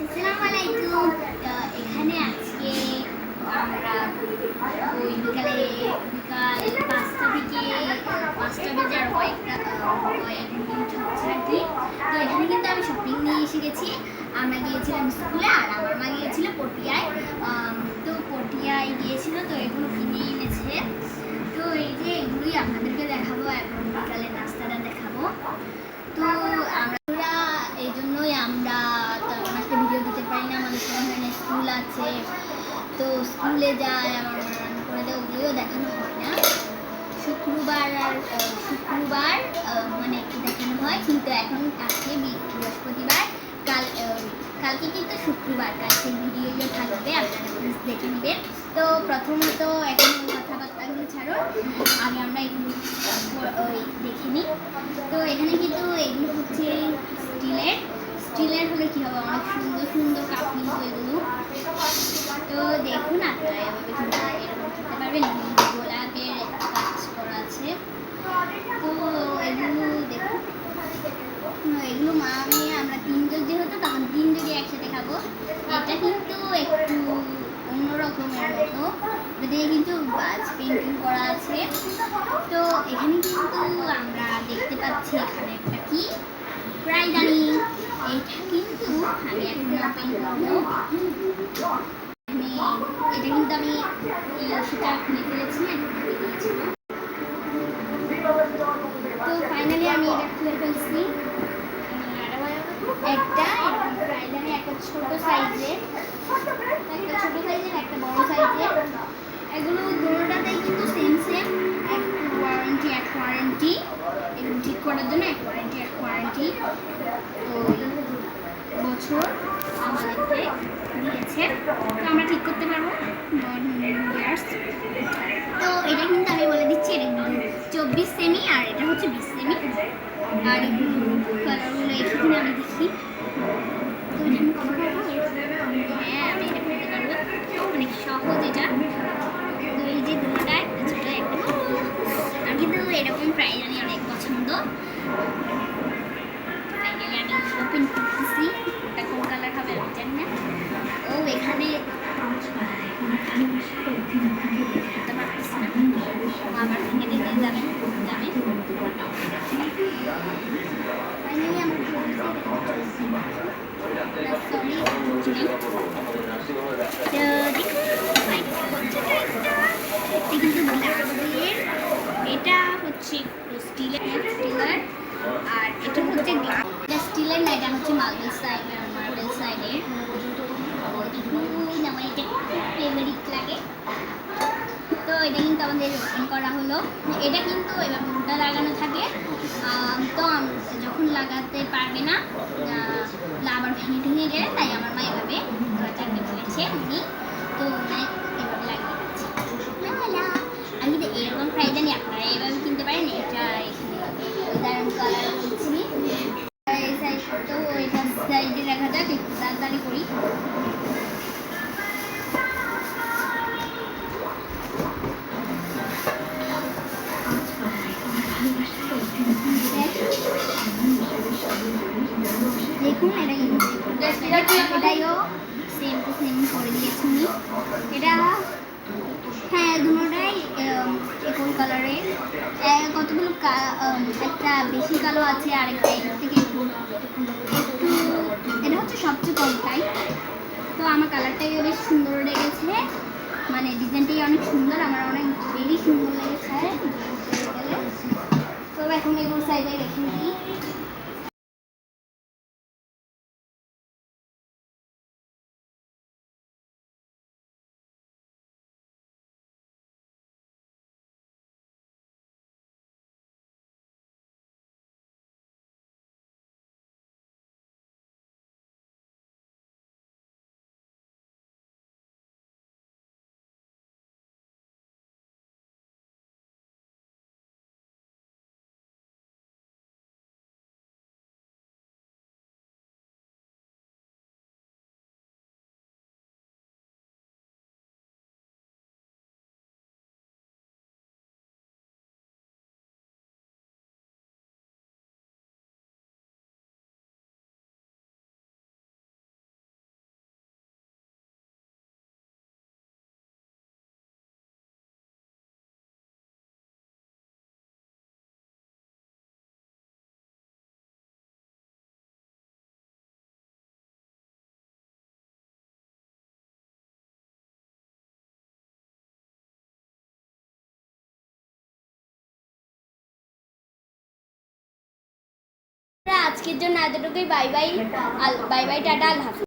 আসসালামু আলাইকুম। এখানে আজকে আমরা ওই বিকাল 5টা থেকে 5টা বেজে আর কয়েক মিনিট হচ্ছে আর কি। তো এখানে কিন্তু আমি শপিং নিয়ে এসে গেছি। আমরা গিয়েছিলাম স্কুলে আর আমার মা গিয়েছিল পটিয়ায়। তো পটিয়ায় গিয়েছিল, তো এগুলো কিনে এনেছে। তো এই যে এগুলোই আপনাদেরকে দেখাবো এবং বিকালের নাস্তাটা দেখাবো। তো আমরা এই জন্যই আমরা তেমন একটা ভিডিও দিতে পারি না। আমাদের কোনো ধরনের স্কুল আছে, তো স্কুলে যায় আমার মা রান্না করে দেয়, ওগুলোও দেখানো হয় না। শুক্রবার মানে একটু দেখানো হয়, কিন্তু এখন আজকে বৃহস্পতিবার, কালকে কিন্তু শুক্রবার, কালকে ভিডিও থাকবে, আপনারা প্লিজ দেখে নেবেন। তো প্রথমত এখন কথাবার্তাগুলো ছাড়ো, আগে আমরা এগুলো দেখে নিই। তো এখানে কিন্তু এগুলো হচ্ছে স্টিলের হলে কী হবে, অনেক সুন্দর সুন্দর কাপ কিন্তু এগুলো। তো দেখুন আপনারা এভাবে কিন্তু এরকম খেতে পারবেন। গোলাপের কাজ করা আছে। তো এগুলো দেখুন, এগুলো মা আমরা তিনজন যেহেতু তখন তিনজনই একসাথে খাবো। এটা কিন্তু একটু অন্যরকমের মতো, দিয়ে কিন্তু বাজ পেন্টিং করা আছে। তো এখানে কিন্তু আমরা দেখতে পাচ্ছি এখানে একটা কি ফ্রাইডানি। এটা কিন্তু আমি এখন ওপেন করবো। এটা কিন্তু আমি সেটা খুলে ফেলেছি, তো ফাইনালি আমি এটা খুলে ফেলছি। একটা ফ্রাইডানি, একটা ছোট সাইজের, একটা বড় সাইজের। এগুলো দুটোটাতেই কিন্তু সেম এক ওয়ারেন্টি এগুলো ঠিক করার জন্য, এক ওয়ারেন্টি তো বছর আমাদেরকে দিয়েছে, তো আমরা ঠিক করতে পারবো। তো এটা কিন্তু আমি বলে দিচ্ছি, এটা কিন্তু 24 সেমি আর এটা হচ্ছে 20 সেমি। আর কালারগুলো এখানে আমি দেখি। হ্যাঁ, আমি এটা করতে পারবো, অনেক সহজ এটা। তো এই যে দুটোটা, একটা ছোট একটা বড়। আমি কিন্তু এরকম ফ্রাইডানি অনেক পছন্দ। ফাইনালি আমি ওপেন করতেছি। এটা কোন কালার হবে আমি জানি না। ও এখানে আবার ভেঙে দিতে যাবে। ফাইনালি আমার এটা হচ্ছে স্টিলের, আর এটা হচ্ছে স্টিলের না, এটা হচ্ছে মার্বেল সাইডের। আমার এটা ফেভারিট লাগে। তো এটা কিন্তু আমাদের ওপেন করা হলো। এটা কিন্তু এবার মোটা লাগানো থাকে, তো যখন লাগাতে পারবে না আবার ভেঙে গেলে, তাই আমার মা এভাবে চারটে বলেছে উনি, তো এভাবে লাগিয়ে দিচ্ছে। আমি তো এরকম ফ্রাইডানি আপনারা এভাবে কিনতে পারেন। এটা দারুণ কালার বলছি। এই সাইড তো এটা সাইডে রাখা যাক, একটু তাড়াতাড়ি করি। দেখুন এটাইও সেম টু সেম করে দিয়েছি এটা। হ্যাঁ, দুটোটাই একই কালারের। কতগুলো একটা বেশি কালো আছে, আরেকটা এর থেকে একটু, এটা হচ্ছে সবচেয়ে কমটাই। তো আমার কালারটাই বেশ সুন্দর লেগেছে, মানে ডিজাইনটাই অনেক সুন্দর, আমার অনেক বেশি সুন্দর লেগেছে। তো এখন এগুলো সাইডে রেখে দিই। আজকের জন্য এতটুকুই। Bye bye, bye bye, tata, আল্লাহ হাফিজ।